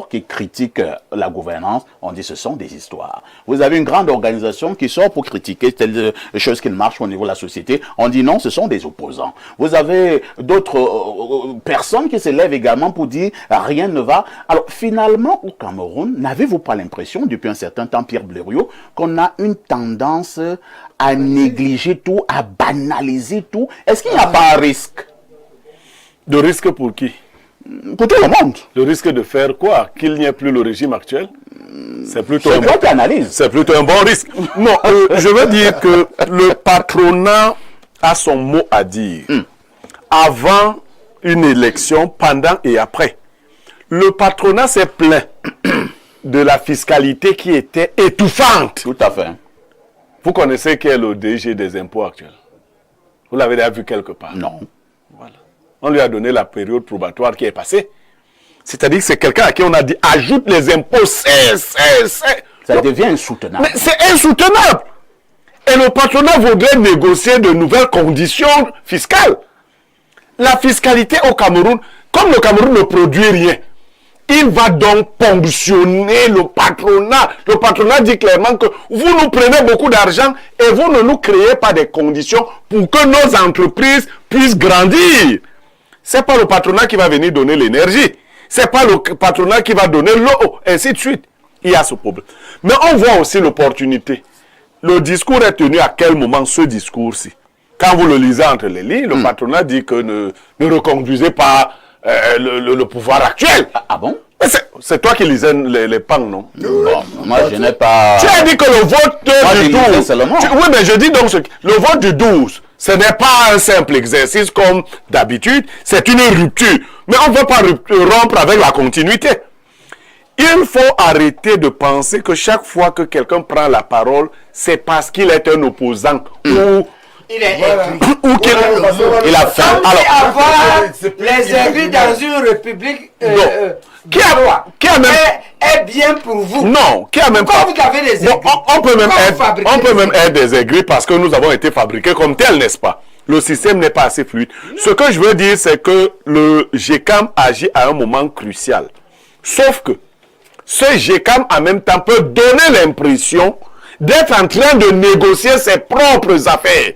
qui critiquent la gouvernance, on dit ce sont des histoires. Vous avez une grande organisation qui sort pour critiquer telle chose qui ne marche au niveau de la société, on dit non, ce sont des opposants. Vous avez d'autres personnes qui se lèvent également pour dire rien ne va. Alors finalement, au Cameroun, n'avez-vous pas l'impression, depuis un certain temps, Pierre Blériot, qu'on a une tendance à négliger tout, à banaliser tout? Est-ce qu'il n'y a pas un risque? De risque pour qui? Pour tout le monde. Le risque de faire quoi? Qu'il n'y ait plus le régime actuel? C'est plutôt, c'est plutôt un bon risque. Non, je veux dire que le patronat a son mot à dire. Avant une élection, pendant et après. Le patronat s'est plaint de la fiscalité qui était étouffante. Tout à fait. Vous connaissez quel est le DG des impôts actuels? Vous l'avez déjà vu quelque part? Non. Voilà. On lui a donné la période probatoire qui est passée. C'est-à-dire que c'est quelqu'un à qui on a dit ajoute les impôts, Ça devient insoutenable. Mais c'est insoutenable. Et le patronat voudrait négocier de nouvelles conditions fiscales. La fiscalité au Cameroun, comme le Cameroun ne produit rien, il va donc ponctionner le patronat. Le patronat dit clairement que vous nous prenez beaucoup d'argent et vous ne nous créez pas des conditions pour que nos entreprises puissent grandir. C'est pas le patronat qui va venir donner l'énergie. C'est pas le patronat qui va donner l'eau, ainsi de suite. Il y a ce problème. Mais on voit aussi l'opportunité. Le discours est tenu à quel moment, ce discours-ci? Quand vous le lisez entre les lignes, le patronat dit que ne reconduisez pas le pouvoir actuel. Ah bon? C'est toi qui lisais les pangs, non? Bon, moi, je n'ai pas... Tu as dit que le vote du 12... Oui, mais je dis donc, le vote du 12, ce n'est pas un simple exercice comme d'habitude, c'est une rupture. Mais on ne veut pas rompre avec la continuité. Il faut arrêter de penser que chaque fois que quelqu'un prend la parole, c'est parce qu'il est un opposant ou... Il est ou qu'il a fait. Alors, avoir les élus dans une république qui a même est bien pour vous. Non, qui a même pas. Vous avez des aigris. On peut même être des aigris parce que nous avons été fabriqués comme tels, n'est-ce pas? Le système n'est pas assez fluide. Ce que je veux dire, c'est que le GECAM agit à un moment crucial. Sauf que ce GECAM, en même temps, peut donner l'impression d'être en train de négocier ses propres affaires.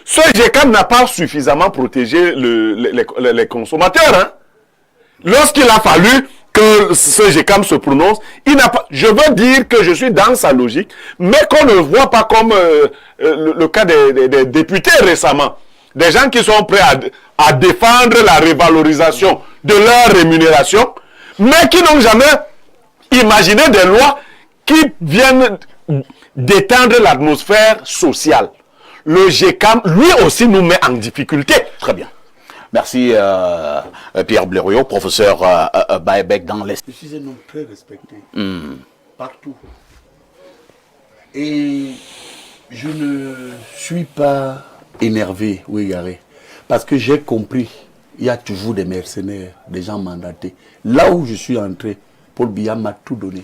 Ce GECAM n'a pas suffisamment protégé les consommateurs. Hein? Lorsqu'il a fallu que ce GECAM se prononce, il n'a pas. Je veux dire que je suis dans sa logique, mais qu'on ne voit pas comme le cas des députés récemment. Des gens qui sont prêts à défendre la révalorisation de leur rémunération, mais qui n'ont jamais imaginé des lois qui viennent détendre l'atmosphère sociale. Le GECAM, lui aussi, nous met en difficulté. Très bien. Merci Pierre Blériot, professeur Baebek dans l'Est. Je suis un homme très respecté. Partout. Et je ne suis pas énervé ou égaré. Parce que j'ai compris, il y a toujours des mercenaires, des gens mandatés. Là où je suis entré, Paul Biya m'a tout donné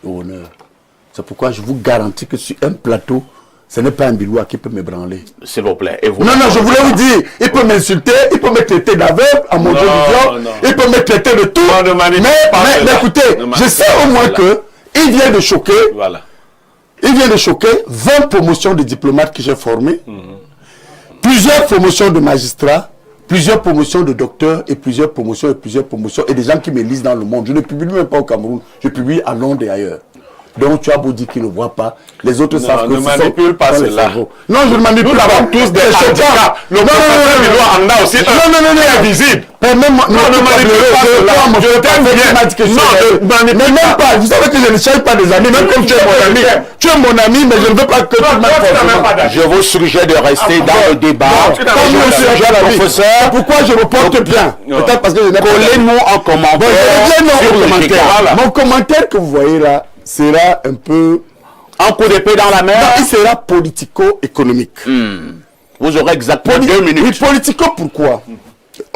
au honneur. C'est pourquoi je vous garantis que sur un plateau, ce n'est pas un Bilois qui peut me branler. S'il vous plaît. Et vous non, je voulais vous dire, il peut m'insulter, il peut me traiter d'aveugle, à mon télévision, il peut me traiter de tout. Mais écoutez, je sais au moins que il vient de choquer. Voilà. Il vient de choquer 20 promotions de diplomates que j'ai formés, plusieurs promotions de magistrats, plusieurs promotions de docteurs et plusieurs promotions et des gens qui me lisent dans le monde. Je ne publie même pas au Cameroun, je publie à Londres et ailleurs. Donc tu as beau dire qu'ils ne voient pas, les autres savent que ne manipule pas cela. Non, je ne manipule pas. Nous avons tous des handicaps. Le professeur Bilois en a aussi un visible. Non, ne manipule pas cela. Je t'aime bien. Non, ne manipule pas. Vous savez que je ne cherche pas des amis, même comme tu es mon ami. Tu es mon ami, mais je ne veux pas que tu m'aimes. Je vous suggère de rester dans le débat. Professeur, pourquoi je me porte bien? Peut-être parce que je n'ai pas. Collez-nous en commentaire. Mon commentaire que vous voyez là sera un peu un coup d'épée dans la mer. Il sera politico-économique. Vous aurez exactement 2 minutes. Oui, politico pourquoi?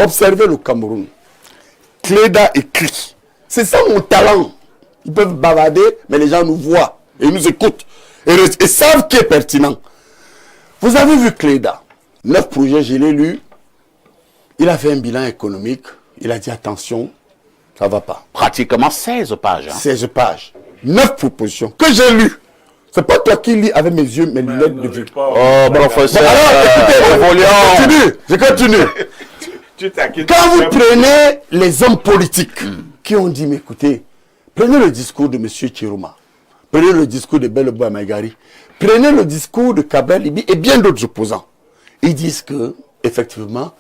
Observez le Cameroun. Cléda écrit. C'est ça mon talent. Ils peuvent bavarder, mais les gens nous voient et nous écoutent et savent qui est pertinent. Vous avez vu Cléda. 9 projets, je l'ai lu. Il a fait un bilan économique. Il a dit attention, Ça va pas. Pratiquement 16 pages. Hein. 16 pages. 9 propositions que j'ai lues. C'est pas toi qui lis avec mes yeux, mes lunettes de vue. Oh, professeur. Alors, écoutez, je continue. Quand vous prenez les hommes politiques qui ont dit, mais écoutez, prenez le discours de M. Chiroma, prenez le discours de Bello Maigari, prenez le discours de Kabel Libi et bien d'autres opposants. Ils disent que, effectivement,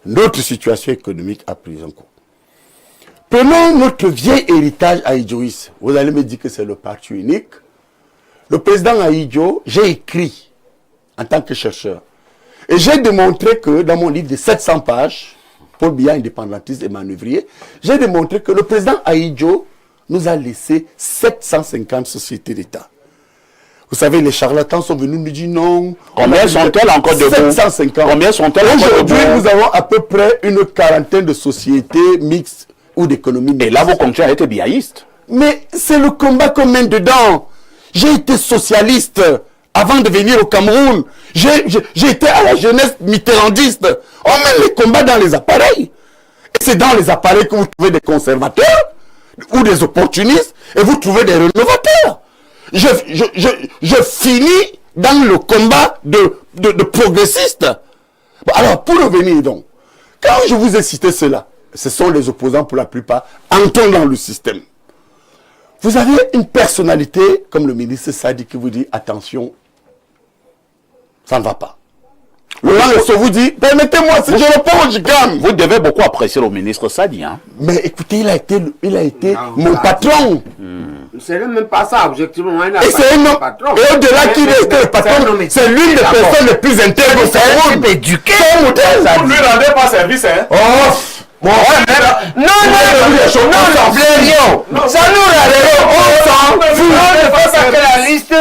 notre situation économique a pris un coup. Prenons notre vieil héritage Aïdjoïs. Vous allez me dire que c'est le parti unique. Le président Aïdjo, j'ai écrit en tant que chercheur. Et j'ai démontré que dans mon livre de 700 pages, Paul Biya, indépendantiste et manœuvrier, j'ai démontré que le président Aïdjo nous a laissé 750 sociétés d'État. Vous savez, les charlatans sont venus nous dire non. Combien sont-elles encore debout? 750. Combien sont-elles encore Aujourd'hui, debout? nous avons à peu près une quarantaine de sociétés mixtes ou d'économies mixtes. Et là, vos conclusions étaient biaïstes. Mais c'est le combat qu'on mène dedans. J'ai été socialiste avant de venir au Cameroun. J'ai été à la jeunesse mitterrandiste. On mène les combats dans les appareils. Et c'est dans les appareils que vous trouvez des conservateurs ou des opportunistes et vous trouvez des rénovateurs. Je finis dans le combat de progressistes. Bon, alors, pour revenir donc, quand je vous ai cité cela, ce sont les opposants pour la plupart, entrant dans le système. Vous avez une personnalité comme le ministre Sadi qui vous dit attention, ça ne va pas. Laurent Lesso vous dit, permettez-moi, si je réponds, je gagne. Vous devez beaucoup apprécier le ministre Sadi. Hein? Mais écoutez, il a été mon patron. C'est même pas ça, objectivement. Et c'est un homme. Et au-delà qu'il ait été le patron, c'est l'une des personnes les plus intègres au Cameroun. éduqué. C'est un modèle. Vous ne lui rendez pas service, hein? Oh, bon, Non, ça nous la liste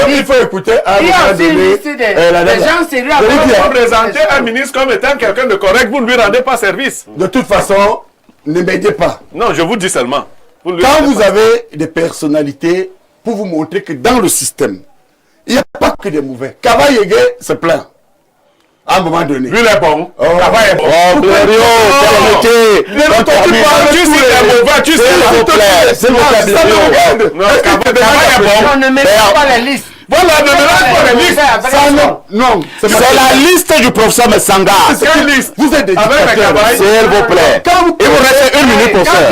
il faut écouter à un moment donné. les gens sérieux Vous présentez un ministre comme étant quelqu'un de correct, vous ne lui rendez pas service. De toute façon, ne m'aidez pas. Non, je vous dis seulement. Vous ne lui Quand rendez vous pas. avez des personnalités pour vous montrer que dans le système, il n'y a pas que des mauvais. Kaba Yege se plaint. À un moment donné. Lui, il est bon. Kaba est bon. Oh, Blériot, permettez. Tu sais, il est mauvais, tu sais. S'il vous plaît, s'il vous plaît, Blériot. Non, Kaba est bon. On ne met pas les listes. Voilà, ne mélange pas les listes. Ça, non, C'est la liste du professeur Messanga. Quelle liste? Vous êtes des Avec la dictateurs. cabaye. S'il vous plaît. Quand vous Il vous reste 1 minute pour faire.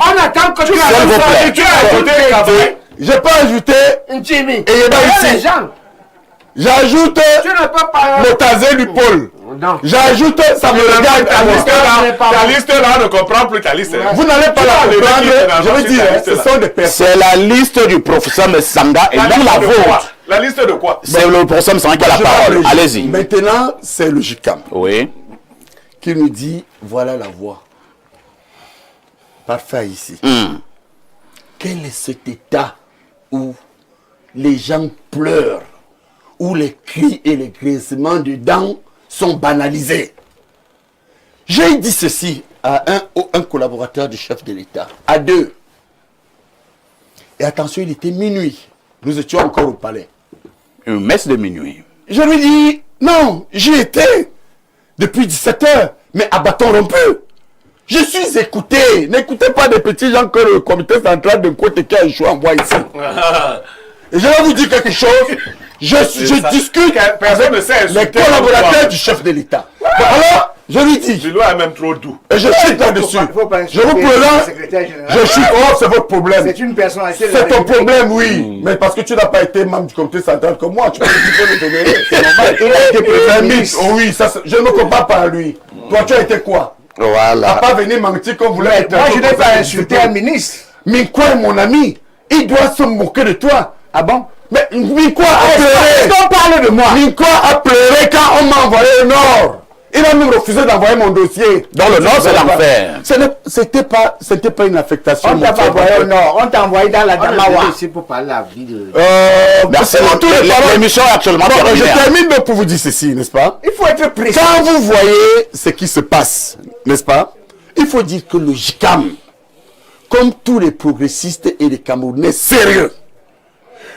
On attend que tu S'il vous plaît. Tu as écouté Kabaye. j'ai pas ajouté, Jimmy. et il est pas les ici. gens. J'ajoute Tu n'as pas parlé. le tasé du pôle. Non. J'ajoute, ça me regarde à moi. Ta liste là ne comprend plus ta liste. Vous n'allez pas la comprendre. Je veux dire, ce sont des personnes. C'est la liste du professeur Messanga et non la vôtre. La liste de quoi? C'est le professeur Messanga qui a la parole. Allez-y. Maintenant, c'est le JICAM Oui. qui nous dit voilà la voie. Parfait ici. Quel est cet état où les gens pleurent, où les cris et les grincements de dents sont banalisés? J'ai dit ceci à un collaborateur du chef de l'État, à deux. Et attention, il était minuit. Nous étions encore au palais. Une messe de minuit. Je lui dis, non, j'y étais depuis 17 heures, mais à bâton rompu. Je suis écouté. N'écoutez pas des petits gens que le comité central de côté qui a échoué en bois ici. Et je vais vous dire quelque chose. Je discute Personne ne avec sait les insulter collaborateurs l'homme. du chef de l'État. Bon, alors, je lui dis, Tu dois même trop doux. et je chute là-dessus. Je vous présente, je chute, oh, c'est votre problème. C'est une personnalité. C'est ton problème, oui. Mais parce que tu n'as pas été membre du comité central comme moi, tu peux le donner. C'est normal. Il a été président ministre. Oh oui, ça, je ne me compare pas à lui. Toi, tu as été quoi? Tu n'as Voilà. pas venu mentir comme vous voulez être. Moi, je n'ai pas insulté un ministre. Minkwa est mon ami. Il doit se moquer de toi. Ah bon? Mais Minkwa a pleuré. On parle de moi. Minkwa a pleuré quand on m'a envoyé au nord. Il a même refusé d'envoyer mon dossier. Dans le nord, c'est l'enfer. C'était pas une affectation. On t'a pas envoyé au nord. On t'a envoyé dans la Damawa. C'est pour parler la vie de... Merci. L'émission est actuellement Je terminée. termine donc pour vous dire ceci, n'est-ce pas? Il faut être précis. Quand vous voyez ce qui se passe, n'est-ce pas? Il faut dire que le JICAM, comme tous les progressistes et les Camerounais sérieux,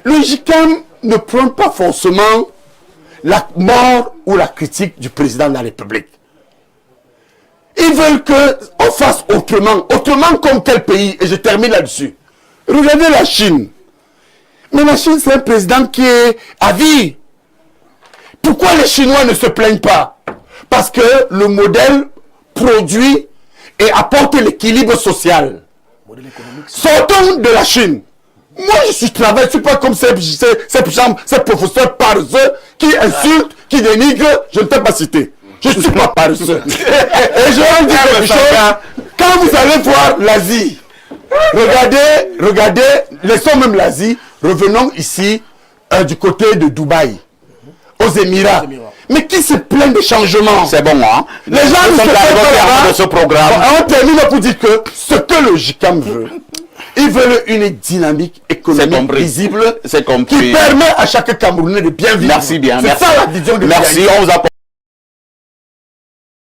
le JICAM ne prend pas forcément la mort ou la critique du président de la République. Ils veulent qu'on fasse autrement. Autrement comme quel pays? Et je termine là-dessus. Regardez la Chine. Mais la Chine, c'est un président qui est à vie. Pourquoi les Chinois ne se plaignent pas? Parce que le modèle produit et apporte l'équilibre social. Sortons de la Chine. Moi, je travaille, je ne suis pas comme ces professeurs paresseux qui insultent, qui dénigrent. Je ne t'ai pas cité. Je ne suis pas paresseux. Et je vais vous dire quelque chose. Quand vous allez voir l'Asie, regardez, laissons même l'Asie, revenons ici du côté de Dubaï, aux Émirats. Mais qui se plaint des changements? C'est bon, hein? Les gens ne se plaignent pas de ce programme. On termine pour dire que ce que le JICAM veut, ils veulent une dynamique économique visible C'est compris. qui permet à chaque Camerounais de bien vivre. Merci bien. C'est ça la vision de Merci, on vous a